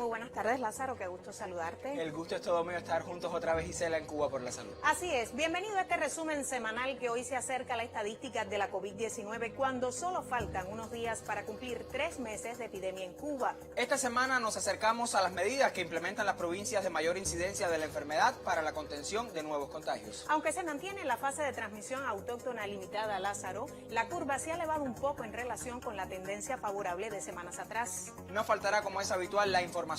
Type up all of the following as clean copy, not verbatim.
Muy buenas tardes, Lázaro, qué gusto saludarte. El gusto es todo mío estar juntos otra vez, Gisela, en Cuba por la Salud. Así es, bienvenido a este resumen semanal que hoy se acerca a la estadística de la COVID-19 cuando solo faltan unos días para cumplir 3 meses de epidemia en Cuba. Esta semana nos acercamos a las medidas que implementan las provincias de mayor incidencia de la enfermedad para la contención de nuevos contagios. Aunque se mantiene la fase de transmisión autóctona limitada, Lázaro, la curva se ha elevado un poco en relación con la tendencia favorable de semanas atrás. No faltará, como es habitual, la información,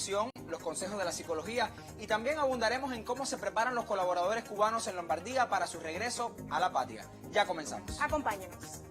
los consejos de la psicología y también abundaremos en cómo se preparan los colaboradores cubanos en Lombardía para su regreso a la patria. Ya comenzamos. Acompáñenos.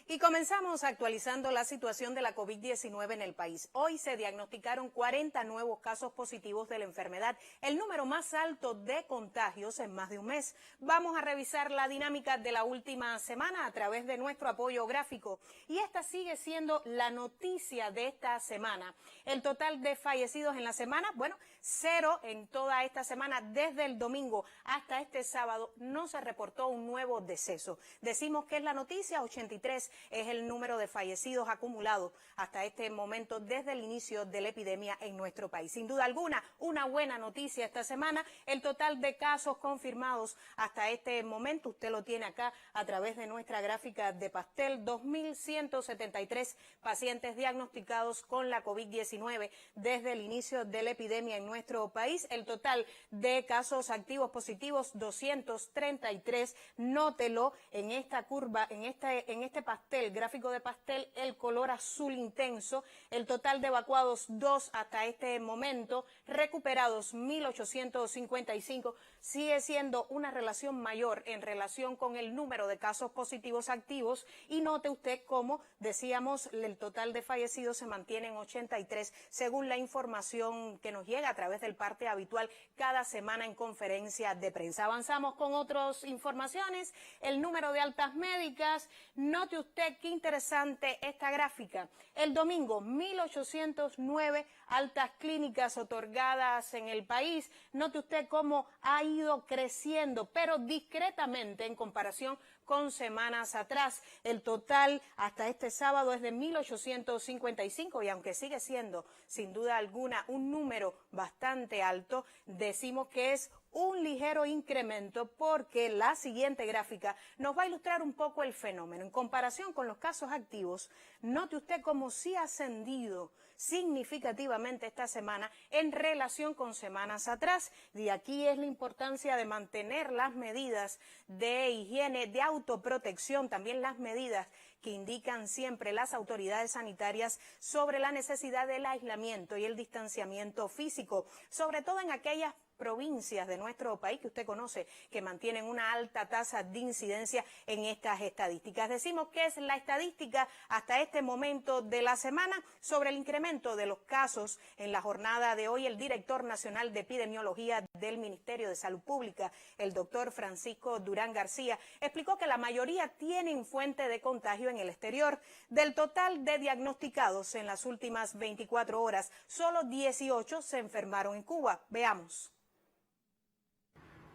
Y comenzamos actualizando la situación de la COVID-19 en el país. Hoy se diagnosticaron 40 nuevos casos positivos de la enfermedad, el número más alto de contagios en más de un mes. Vamos a revisar la dinámica de la última semana a través de nuestro apoyo gráfico. Y esta sigue siendo la noticia de esta semana. El total de fallecidos en la semana, bueno, 0 en toda esta semana. Desde el domingo hasta este sábado no se reportó un nuevo deceso. Decimos que es la noticia, 83 es el número de fallecidos acumulados hasta este momento desde el inicio de la epidemia en nuestro país. Sin duda alguna, una buena noticia esta semana. El total de casos confirmados hasta este momento, usted lo tiene acá a través de nuestra gráfica de pastel, 2.173 pacientes diagnosticados con la COVID-19 desde el inicio de la epidemia en nuestro país. El total de casos activos positivos, 233. Nótelo en esta curva, en este pastel, el gráfico de pastel, el color azul intenso. El total de evacuados, 2 hasta este momento, recuperados 1.855, sigue siendo una relación mayor en relación con el número de casos positivos activos. Y note usted cómo, decíamos, el total de fallecidos se mantiene en 83, según la información que nos llega a través del parte habitual cada semana en conferencia de prensa. Avanzamos con otras informaciones. El número de altas médicas, note usted qué interesante esta gráfica. El domingo, 1.809 altas clínicas otorgadas en el país. Note usted cómo ha ido creciendo, pero discretamente en comparación con semanas atrás. El total hasta este sábado es de 1.855 y aunque sigue siendo sin duda alguna un número bastante alto, decimos que es un ligero incremento porque la siguiente gráfica nos va a ilustrar un poco el fenómeno. En comparación con los casos activos, note usted cómo sí ha ascendido significativamente esta semana en relación con semanas atrás. Y aquí es la importancia de mantener las medidas de higiene, de autoprotección, también las medidas que indican siempre las autoridades sanitarias sobre la necesidad del aislamiento y el distanciamiento físico, sobre todo en aquellas provincias de nuestro país que usted conoce que mantienen una alta tasa de incidencia en estas estadísticas. Decimos que es la estadística hasta este momento de la semana sobre el incremento de los casos. En la jornada de hoy, el director nacional de epidemiología del Ministerio de Salud Pública, el doctor Francisco Durán García, explicó que la mayoría tienen fuente de contagio en el exterior. Del total de diagnosticados en las últimas 24 horas, solo 18 se enfermaron en Cuba. Veamos.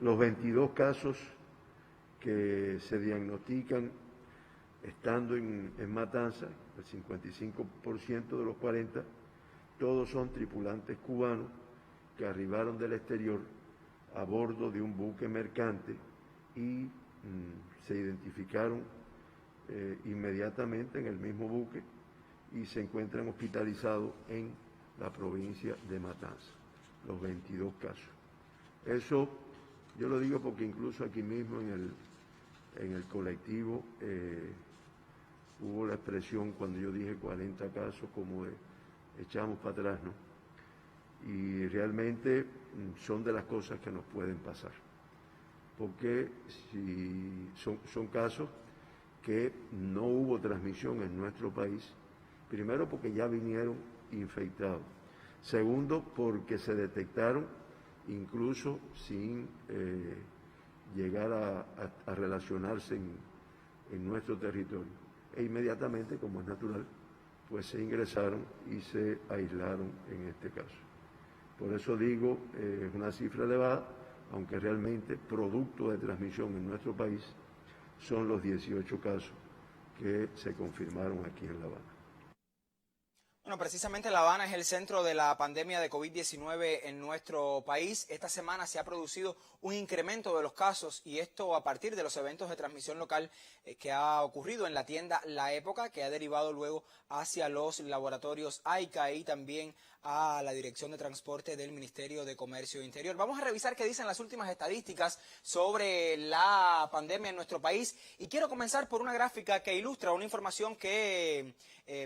Los 22 casos que se diagnostican estando en Matanza, el 55% de los 40, todos son tripulantes cubanos que arribaron del exterior a bordo de un buque mercante y se identificaron inmediatamente en el mismo buque y se encuentran hospitalizados en la provincia de Matanza, los 22 casos. Eso yo lo digo porque incluso aquí mismo en el colectivo hubo la expresión cuando yo dije 40 casos como de echamos para atrás, ¿no? Y realmente son de las cosas que nos pueden pasar, porque si son casos que no hubo transmisión en nuestro país, primero porque ya vinieron infectados, segundo porque se detectaron incluso sin llegar a relacionarse en nuestro territorio. E inmediatamente, como es natural, pues se ingresaron y se aislaron en este caso. Por eso digo, es una cifra elevada, aunque realmente producto de transmisión en nuestro país son los 18 casos que se confirmaron aquí en La Habana. Bueno, precisamente La Habana es el centro de la pandemia de COVID-19 en nuestro país. Esta semana se ha producido un incremento de los casos y esto a partir de los eventos de transmisión local que ha ocurrido en la tienda La Época, que ha derivado luego hacia los laboratorios AICA y también a la Dirección de Transporte del Ministerio de Comercio Interior. Vamos a revisar qué dicen las últimas estadísticas sobre la pandemia en nuestro país y quiero comenzar por una gráfica que ilustra una información que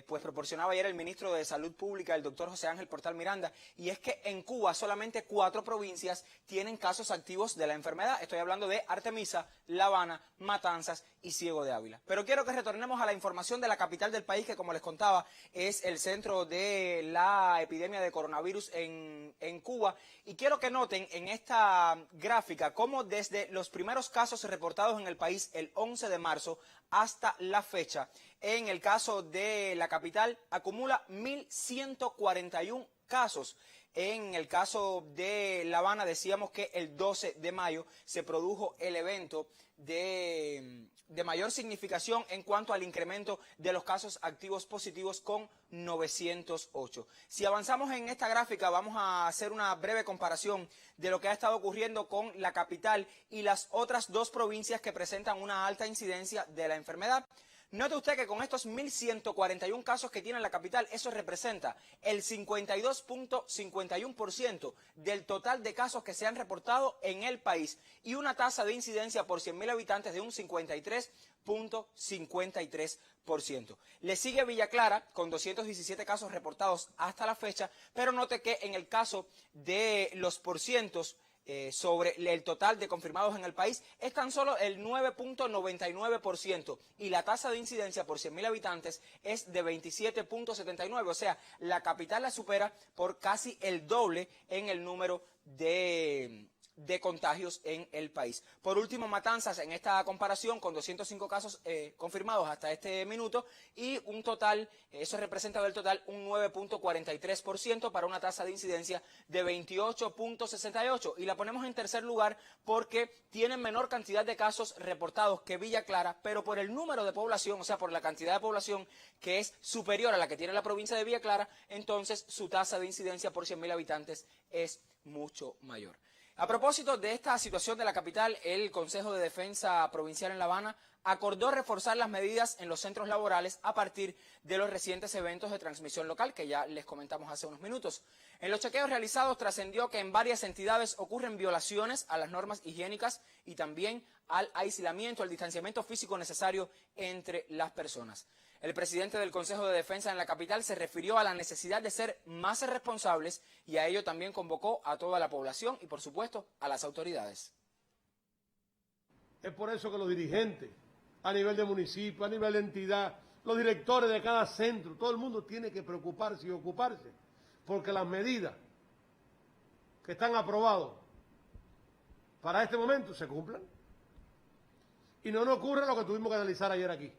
pues proporcionaba ayer el ministro de Salud Pública, el doctor José Ángel Portal Miranda, y es que en Cuba solamente 4 provincias tienen casos activos de la enfermedad. Estoy hablando de Artemisa, La Habana, Matanzas y Ciego de Ávila. Pero quiero que retornemos a la información de la capital del país, que como les contaba es el centro de la epidemia de coronavirus en Cuba. Y quiero que noten en esta gráfica cómo desde los primeros casos reportados en el país el 11 de marzo hasta la fecha, en el caso de la capital acumula 1.141 casos. En el caso de La Habana decíamos que el 12 de mayo se produjo el evento de mayor significación en cuanto al incremento de los casos activos positivos con 908. Si avanzamos en esta gráfica vamos a hacer una breve comparación de lo que ha estado ocurriendo con la capital y las otras 2 provincias que presentan una alta incidencia de la enfermedad. Note usted que con estos 1.141 casos que tiene la capital, eso representa el 52.51% del total de casos que se han reportado en el país y una tasa de incidencia por 100.000 habitantes de un 53.53%. Le sigue Villa Clara con 217 casos reportados hasta la fecha, pero note que en el caso de los porcientos sobre el total de confirmados en el país es tan solo el 9.99% y la tasa de incidencia por 100.000 habitantes es de 27.79, o sea, la capital la supera por casi el doble en el número de contagios en el país. Por último, Matanzas en esta comparación con 205 casos confirmados hasta este minuto y un total, eso representa del total un 9.43% para una tasa de incidencia de 28.68 y la ponemos en tercer lugar porque tienen menor cantidad de casos reportados que Villa Clara, pero por el número de población, o sea, por la cantidad de población que es superior a la que tiene la provincia de Villa Clara, entonces su tasa de incidencia por 100.000 habitantes es mucho mayor. A propósito de esta situación de la capital, el Consejo de Defensa Provincial en La Habana acordó reforzar las medidas en los centros laborales a partir de los recientes eventos de transmisión local que ya les comentamos hace unos minutos. En los chequeos realizados trascendió que en varias entidades ocurren violaciones a las normas higiénicas y también al aislamiento, al distanciamiento físico necesario entre las personas. El presidente del Consejo de Defensa en la capital se refirió a la necesidad de ser más responsables y a ello también convocó a toda la población y, por supuesto, a las autoridades. Es por eso que los dirigentes, a nivel de municipio, a nivel de entidad, los directores de cada centro, todo el mundo tiene que preocuparse y ocuparse, porque las medidas que están aprobadas para este momento se cumplan. Y no nos ocurre lo que tuvimos que analizar ayer aquí.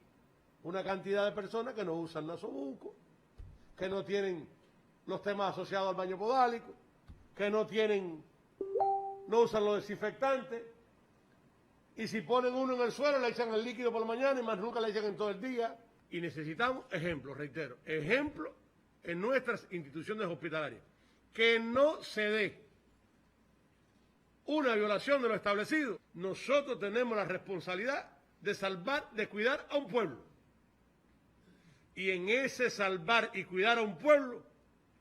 Una cantidad de personas que no usan nasobuco, que no tienen los temas asociados al baño podálico, que no usan los desinfectantes, y si ponen uno en el suelo le echan el líquido por la mañana y más nunca le echan en todo el día. Y necesitamos ejemplos, reitero, ejemplos en nuestras instituciones hospitalarias. Que no se dé una violación de lo establecido. Nosotros tenemos la responsabilidad de salvar, de cuidar a un pueblo. Y en ese salvar y cuidar a un pueblo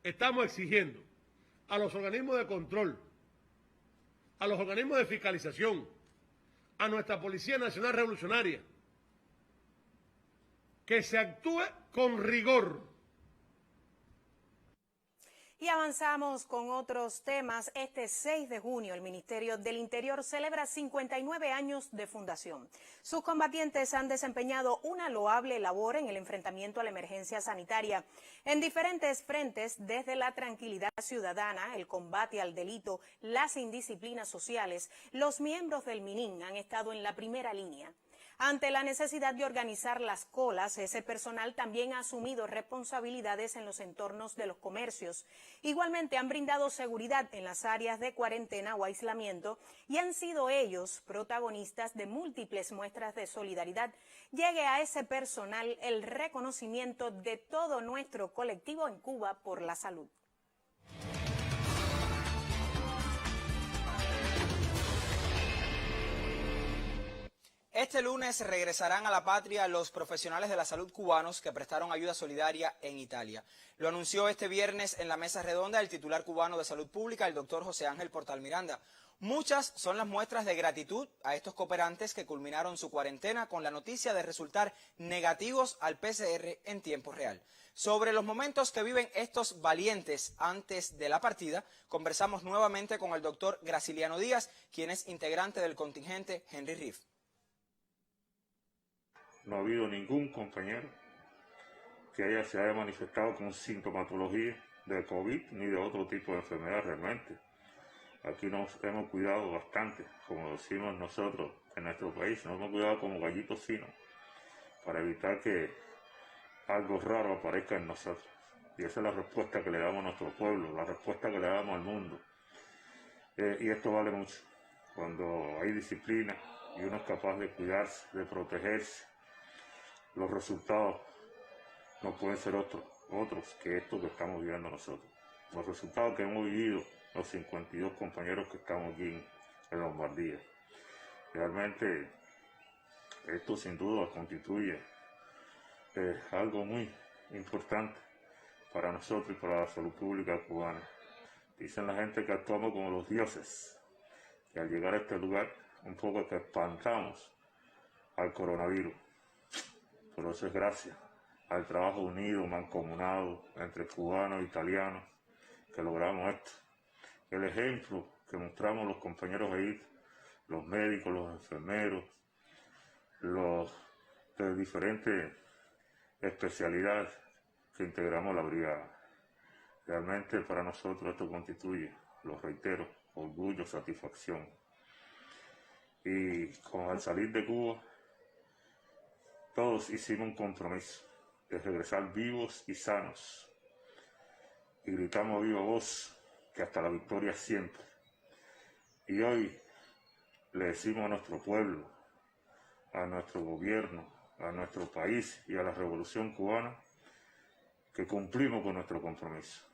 estamos exigiendo a los organismos de control, a los organismos de fiscalización, a nuestra Policía Nacional Revolucionaria, que se actúe con rigor. Y avanzamos con otros temas. Este 6 de junio el Ministerio del Interior celebra 59 años de fundación. Sus combatientes han desempeñado una loable labor en el enfrentamiento a la emergencia sanitaria en diferentes frentes, desde la tranquilidad ciudadana, el combate al delito, las indisciplinas sociales. Los miembros del MININ han estado en la primera línea. Ante la necesidad de organizar las colas, ese personal también ha asumido responsabilidades en los entornos de los comercios. Igualmente han brindado seguridad en las áreas de cuarentena o aislamiento y han sido ellos protagonistas de múltiples muestras de solidaridad. Llegue a ese personal el reconocimiento de todo nuestro colectivo en Cuba por la salud. Este lunes regresarán a la patria los profesionales de la salud cubanos que prestaron ayuda solidaria en Italia. Lo anunció este viernes en la mesa redonda el titular cubano de Salud Pública, el doctor José Ángel Portal Miranda. Muchas son las muestras de gratitud a estos cooperantes que culminaron su cuarentena con la noticia de resultar negativos al PCR en tiempo real. Sobre los momentos que viven estos valientes antes de la partida, conversamos nuevamente con el doctor Graciliano Díaz, quien es integrante del contingente Henry Reeve. No ha habido ningún compañero que se haya manifestado con sintomatología de COVID ni de otro tipo de enfermedad realmente. Aquí nos hemos cuidado bastante, como decimos nosotros en nuestro país, nos hemos cuidado como gallitos finos para evitar que algo raro aparezca en nosotros. Y esa es la respuesta que le damos a nuestro pueblo, la respuesta que le damos al mundo. Y esto vale mucho. Cuando hay disciplina y uno es capaz de cuidarse, de protegerse, los resultados no pueden ser otros que estos que estamos viviendo nosotros. Los resultados que hemos vivido los 52 compañeros que estamos aquí en Lombardía. Realmente esto sin duda constituye algo muy importante para nosotros y para la salud pública cubana. Dicen la gente que actuamos como los dioses, que al llegar a este lugar un poco que espantamos al coronavirus. Pero eso es gracias al trabajo unido, mancomunado entre cubanos e italianos que logramos esto. El ejemplo que mostramos los compañeros ahí, los médicos, los enfermeros, los de diferentes especialidades que integramos la brigada. Realmente para nosotros esto constituye, lo reitero, orgullo, satisfacción. Y al salir de Cuba, todos hicimos un compromiso de regresar vivos y sanos. Y gritamos a viva voz que hasta la victoria siempre. Y hoy le decimos a nuestro pueblo, a nuestro gobierno, a nuestro país y a la revolución cubana que cumplimos con nuestro compromiso.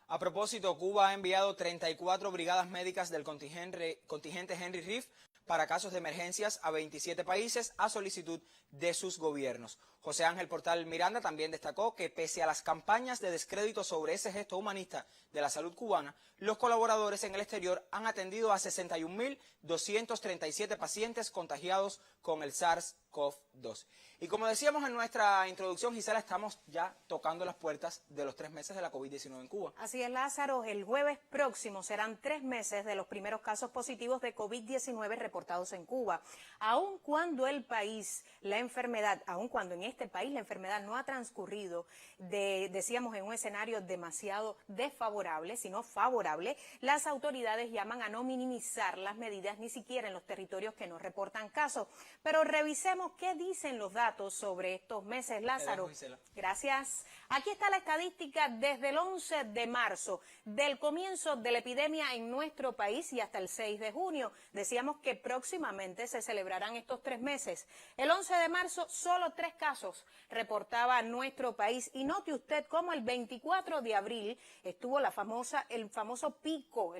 A propósito, Cuba ha enviado 34 brigadas médicas del contingente Henry Reeve para casos de emergencias a 27 países a solicitud de sus gobiernos. José Ángel Portal Miranda también destacó que pese a las campañas de descrédito sobre ese gesto humanista de la salud cubana, los colaboradores en el exterior han atendido a 61.237 pacientes contagiados con el SARS-CoV-2. Y como decíamos en nuestra introducción, Gisela, estamos ya tocando las puertas de los 3 meses de la COVID-19 en Cuba. Así es, Lázaro, el jueves próximo serán 3 meses de los primeros casos positivos de COVID-19 reportados en Cuba. Aun cuando en este país la enfermedad no ha transcurrido, decíamos, en un escenario demasiado desfavorable, sino favorable, las autoridades llaman a no minimizar las medidas ni siquiera en los territorios que no reportan casos. Pero revisemos qué dicen los datos sobre estos meses, Lázaro. Gracias. Aquí está la estadística desde el 11 de marzo, del comienzo de la epidemia en nuestro país y hasta el 6 de junio. Decíamos que próximamente se celebrarán estos 3 meses. El 11 de marzo, solo 3 casos reportaba nuestro país. Y note usted cómo el 24 de abril estuvo el famoso pico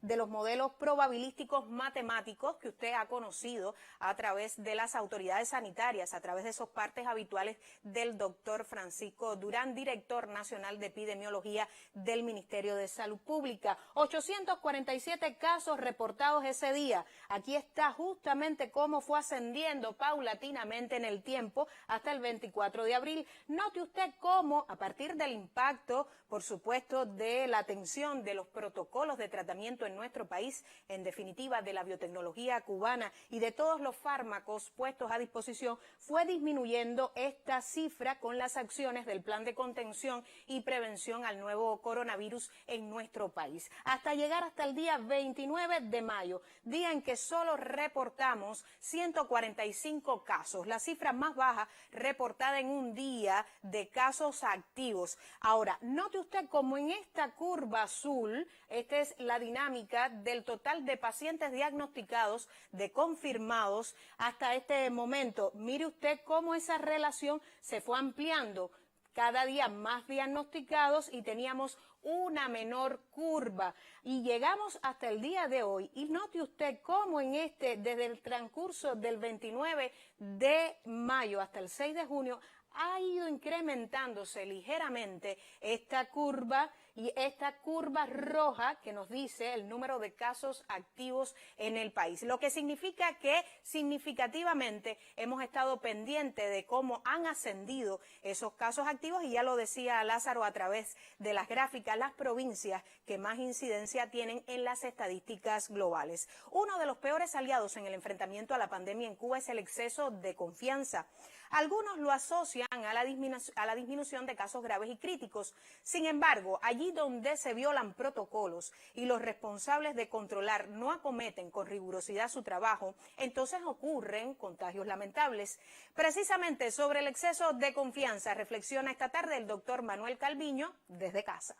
de los modelos probabilísticos matemáticos que usted ha conocido a través de las autoridades sanitarias, a través de esos partes habituales del doctor Francisco Durán, director nacional de epidemiología del Ministerio de Salud Pública. 847 casos reportados ese día. Aquí está justamente cómo fue ascendiendo paulatinamente en el tiempo hasta el 24 de abril. Note usted cómo, a partir del impacto, por supuesto, de la atención de los protocolos de tratamiento en nuestro país, en definitiva de la biotecnología cubana y de todos los fármacos fármacos puestos a disposición, fue disminuyendo esta cifra con las acciones del plan de contención y prevención al nuevo coronavirus en nuestro país. Hasta llegar hasta el día 29 de mayo, día en que solo reportamos 145 casos, la cifra más baja reportada en un día de casos activos. Ahora, note usted como en esta curva azul, esta es la dinámica del total de pacientes diagnosticados, de confirmados hasta este momento. Mire usted cómo esa relación se fue ampliando. Cada día más diagnosticados y teníamos una menor curva. Y llegamos hasta el día de hoy. Y note usted cómo desde el transcurso del 29 de mayo hasta el 6 de junio, ha ido incrementándose ligeramente esta curva y esta curva roja que nos dice el número de casos activos en el país. Lo que significa que significativamente hemos estado pendientes de cómo han ascendido esos casos activos y ya lo decía Lázaro a través de las gráficas, las provincias que más incidencia tienen en las estadísticas globales. Uno de los peores aliados en el enfrentamiento a la pandemia en Cuba es el exceso de confianza. Algunos lo asocian a la disminución de casos graves y críticos. Sin embargo, allí donde se violan protocolos y los responsables de controlar no acometen con rigurosidad su trabajo, entonces ocurren contagios lamentables. Precisamente sobre el exceso de confianza reflexiona esta tarde el doctor Manuel Calviño desde casa.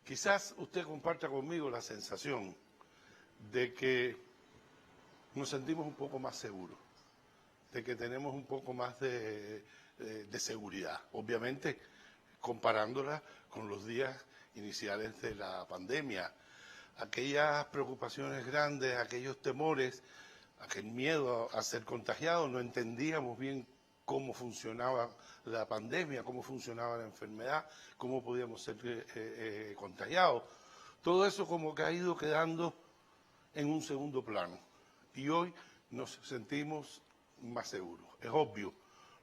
Quizás usted comparta conmigo la sensación de que nos sentimos un poco más seguros, de que tenemos un poco más de seguridad, obviamente comparándola con los días iniciales de la pandemia. Aquellas preocupaciones grandes, aquellos temores, aquel miedo a ser contagiado, no entendíamos bien cómo funcionaba la pandemia, cómo funcionaba la enfermedad, cómo podíamos ser contagiados. Todo eso como que ha ido quedando en un segundo plano y hoy nos sentimos más seguros. Es obvio,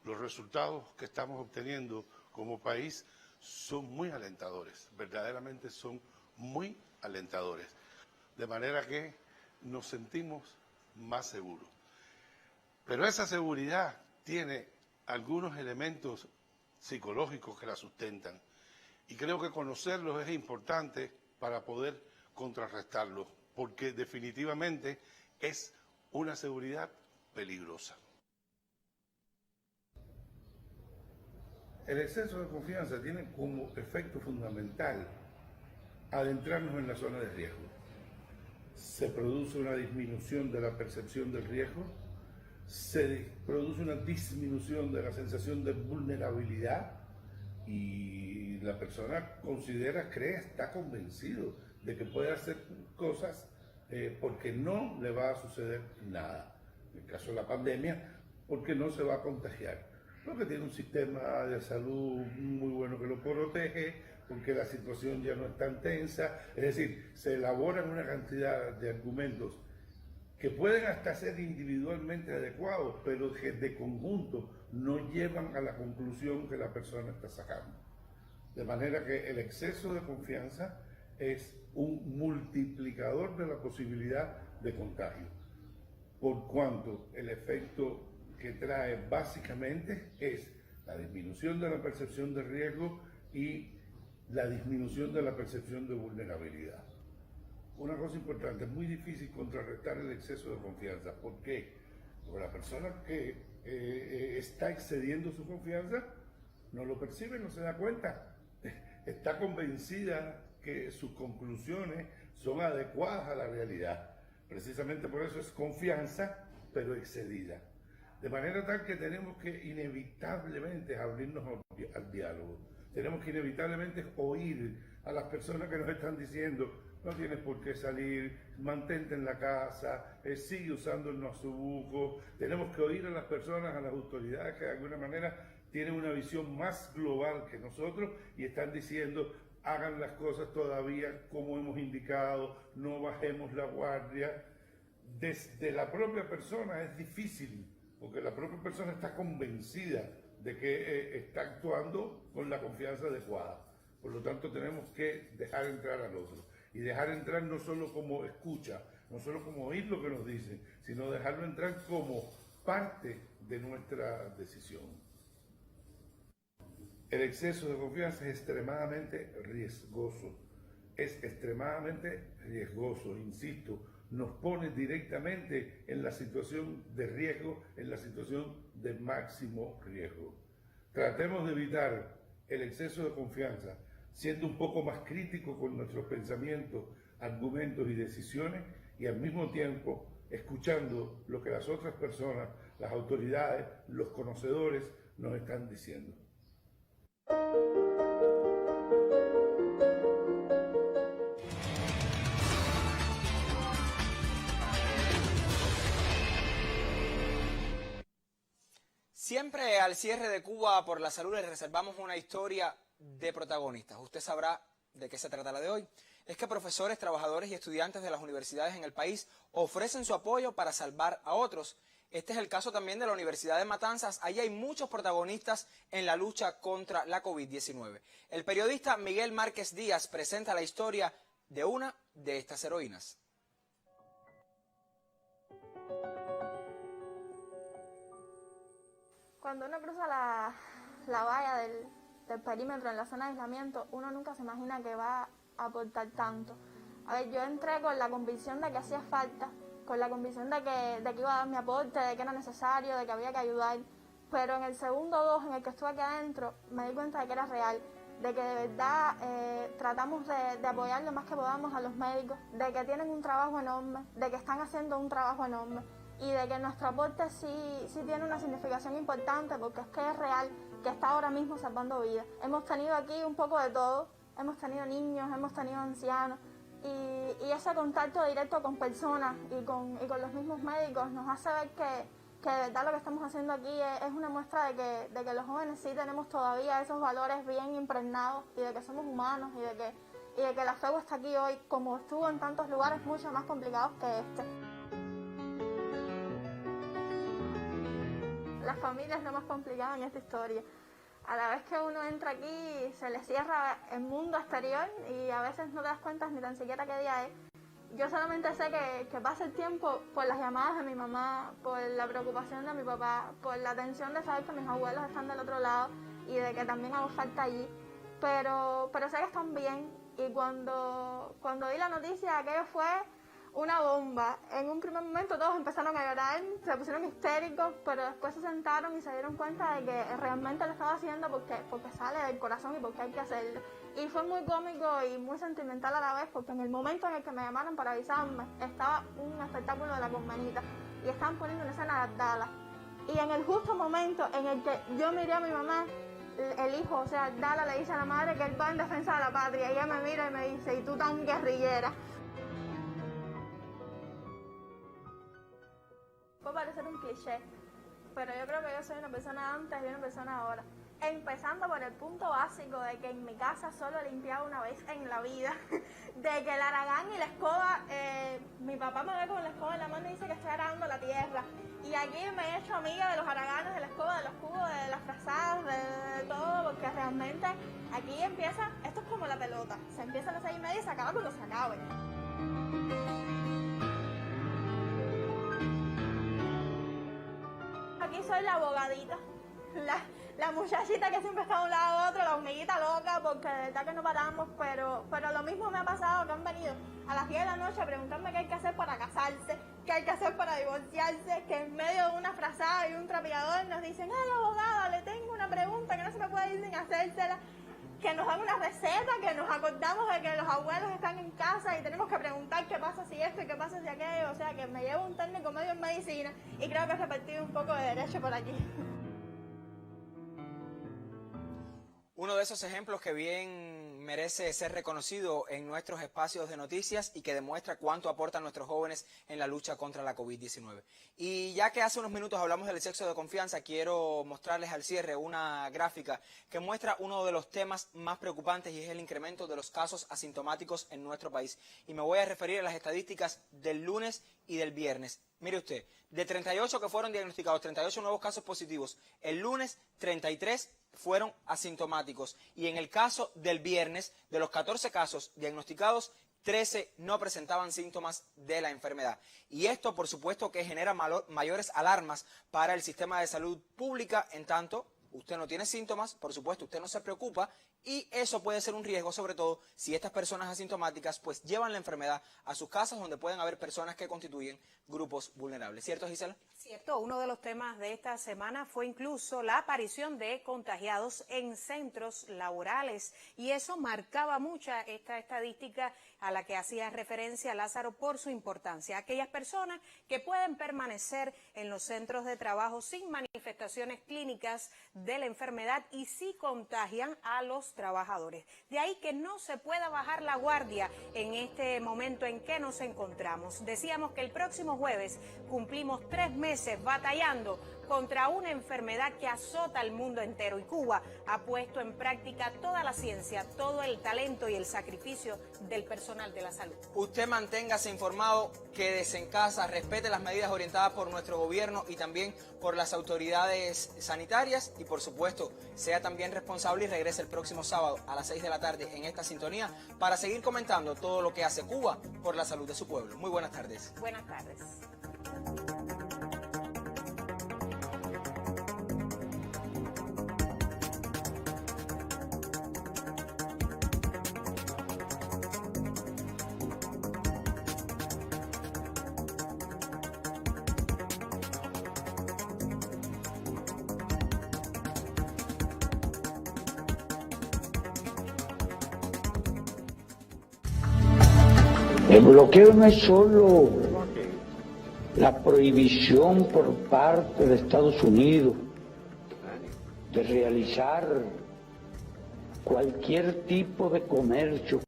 los resultados que estamos obteniendo como país son muy alentadores, verdaderamente son muy alentadores, de manera que nos sentimos más seguros. Pero esa seguridad tiene algunos elementos psicológicos que la sustentan y creo que conocerlos es importante para poder contrarrestarlos, porque definitivamente es una seguridad peligrosa. El exceso de confianza tiene como efecto fundamental adentrarnos en la zona de riesgo. Se produce una disminución de la percepción del riesgo, se produce una disminución de la sensación de vulnerabilidad y la persona considera, cree, está convencido de que puede hacer cosas porque no le va a suceder nada. En el caso de la pandemia, porque no se va a contagiar. Porque tiene un sistema de salud muy bueno que lo protege, porque la situación ya no es tan tensa. Es decir, se elaboran una cantidad de argumentos que pueden hasta ser individualmente adecuados, pero que de conjunto no llevan a la conclusión que la persona está sacando. De manera que el exceso de confianza es un multiplicador de la posibilidad de contagio, por cuanto el efecto que trae básicamente es la disminución de la percepción de riesgo y la disminución de la percepción de vulnerabilidad. Una cosa importante, es muy difícil contrarrestar el exceso de confianza. ¿Por qué? Porque la persona que está excediendo su confianza no lo percibe, no se da cuenta. Está convencida que sus conclusiones son adecuadas a la realidad. Precisamente por eso es confianza, pero excedida. De manera tal que tenemos que inevitablemente abrirnos al diálogo. Tenemos que inevitablemente oír a las personas que nos están diciendo: no tienes por qué salir, mantente en la casa, sigue usando el nosobuco. Tenemos que oír a las personas, a las autoridades que de alguna manera tienen una visión más global que nosotros y están diciendo: hagan las cosas todavía como hemos indicado, no bajemos la guardia. Desde la propia persona es difícil, porque la propia persona está convencida de que está actuando con la confianza adecuada. Por lo tanto, tenemos que dejar entrar al otro. y dejar entrar no solo como escucha, no solo como oír lo que nos dicen, sino dejarlo entrar como parte de nuestra decisión. El exceso de confianza es extremadamente riesgoso. Es extremadamente riesgoso, insisto, nos pone directamente en la situación de riesgo, en la situación de máximo riesgo. Tratemos de evitar el exceso de confianza, siendo un poco más críticos con nuestros pensamientos, argumentos y decisiones, y al mismo tiempo escuchando lo que las otras personas, las autoridades, los conocedores nos están diciendo. Siempre al cierre de Cuba por la Salud les reservamos una historia de protagonistas. Usted sabrá de qué se trata la de hoy. Es que profesores, trabajadores y estudiantes de las universidades en el país ofrecen su apoyo para salvar a otros. Este es el caso también de la Universidad de Matanzas. Allí hay muchos protagonistas en la lucha contra la COVID-19. El periodista Miguel Márquez Díaz presenta la historia de una de estas heroínas. Cuando uno cruza la valla del perímetro en la zona de aislamiento, uno nunca se imagina que va a aportar tanto. A ver, yo entré con la convicción de que hacía falta, con la convicción de que iba a dar mi aporte, de que era necesario, de que había que ayudar, pero en el segundo 2 en el que estuve aquí adentro, me di cuenta de que era real, de que de verdad tratamos de apoyar lo más que podamos a los médicos, de que tienen un trabajo enorme, de que están haciendo un trabajo enorme, y de que nuestro aporte sí tiene una significación importante, porque es que es real, que está ahora mismo salvando vidas. Hemos tenido aquí un poco de todo, hemos tenido niños, hemos tenido ancianos, y ese contacto directo con personas y con los mismos médicos nos hace ver que de verdad lo que estamos haciendo aquí es una muestra de que los jóvenes sí tenemos todavía esos valores bien impregnados, y de que somos humanos, y de que la FEU está aquí hoy, como estuvo en tantos lugares mucho más complicados que este. La familia es lo más complicado en esta historia. A la vez que uno entra aquí, se le cierra el mundo exterior y a veces no te das cuenta ni tan siquiera qué día es. Yo solamente sé que pasa el tiempo por las llamadas de mi mamá, por la preocupación de mi papá, por la tensión de saber que mis abuelos están del otro lado y de que también hago falta allí. Pero sé que están bien, y cuando di la noticia, aquello fue una bomba. En un primer momento todos empezaron a llorar, se pusieron histéricos, pero después se sentaron y se dieron cuenta de que realmente lo estaba haciendo porque sale del corazón y porque hay que hacerlo. Y fue muy cómico y muy sentimental a la vez, porque en el momento en el que me llamaron para avisarme, estaba un espectáculo de la Colmenita y estaban poniendo una escena adaptada. Y en el justo momento en el que yo miré a mi mamá, el hijo, o sea, Dala, le dice a la madre que él va en defensa de la patria, y ella me mira y me dice: ¿y tú tan guerrillera? Puede parecer un cliché, pero yo creo que yo soy una persona antes y una persona ahora. Empezando por el punto básico de que en mi casa solo he limpiado una vez en la vida, de que el haragán y la escoba, mi papá me ve con la escoba en la mano y dice que estoy arando la tierra. Y aquí me he hecho amiga de los haraganes, de la escoba, de los cubos, de las frazadas, de todo, porque realmente aquí empieza, esto es como la pelota, se empieza a las 6:30 y se acaba cuando se acabe. Aquí soy la abogadita, la muchachita que siempre está de un lado a otro, la hormiguita loca, porque de verdad que no paramos, pero lo mismo me ha pasado, que han venido a las 10 de la noche a preguntarme qué hay que hacer para casarse, qué hay que hacer para divorciarse, que en medio de una frazada y un trapeador nos dicen: ay, abogada, le tengo una pregunta que no se me puede ir sin hacérsela, que nos dan una receta, que nos acordamos de que los abuelos están en casa y tenemos que preguntar qué pasa si esto y qué pasa si aquello. O sea, que me llevo un técnico medio en medicina y creo que he repartido un poco de derecho por aquí. Uno de esos ejemplos que bien merece ser reconocido en nuestros espacios de noticias y que demuestra cuánto aportan nuestros jóvenes en la lucha contra la COVID-19. Y ya que hace unos minutos hablamos del exceso de confianza, quiero mostrarles al cierre una gráfica que muestra uno de los temas más preocupantes, y es el incremento de los casos asintomáticos en nuestro país. Y me voy a referir a las estadísticas del lunes y del viernes. Mire usted, de 38 que fueron diagnosticados, 38 nuevos casos positivos, el lunes 33 fueron asintomáticos, y en el caso del viernes, de los 14 casos diagnosticados, 13 no presentaban síntomas de la enfermedad. Y esto, por supuesto, que genera mayores alarmas para el sistema de salud pública. En tanto, usted no tiene síntomas, por supuesto, usted no se preocupa, y eso puede ser un riesgo, sobre todo si estas personas asintomáticas pues llevan la enfermedad a sus casas, donde pueden haber personas que constituyen grupos vulnerables. ¿Cierto, Gisela? Cierto, uno de los temas de esta semana fue incluso la aparición de contagiados en centros laborales, y eso marcaba mucha esta estadística a la que hacía referencia Lázaro por su importancia. Aquellas personas que pueden permanecer en los centros de trabajo sin manifestaciones clínicas de la enfermedad y sí contagian a los trabajadores. De ahí que no se pueda bajar la guardia en este momento en que nos encontramos. Decíamos que el próximo jueves cumplimos 3 meses batallando contra una enfermedad que azota al mundo entero, y Cuba ha puesto en práctica toda la ciencia, todo el talento y el sacrificio del personal de la salud. Usted manténgase informado, quédese en casa, respete las medidas orientadas por nuestro gobierno y también por las autoridades sanitarias, y por supuesto sea también responsable y regrese el próximo sábado a las 6 de la tarde en esta sintonía para seguir comentando todo lo que hace Cuba por la salud de su pueblo. Muy buenas tardes. Buenas tardes. El bloqueo no es solo la prohibición por parte de Estados Unidos de realizar cualquier tipo de comercio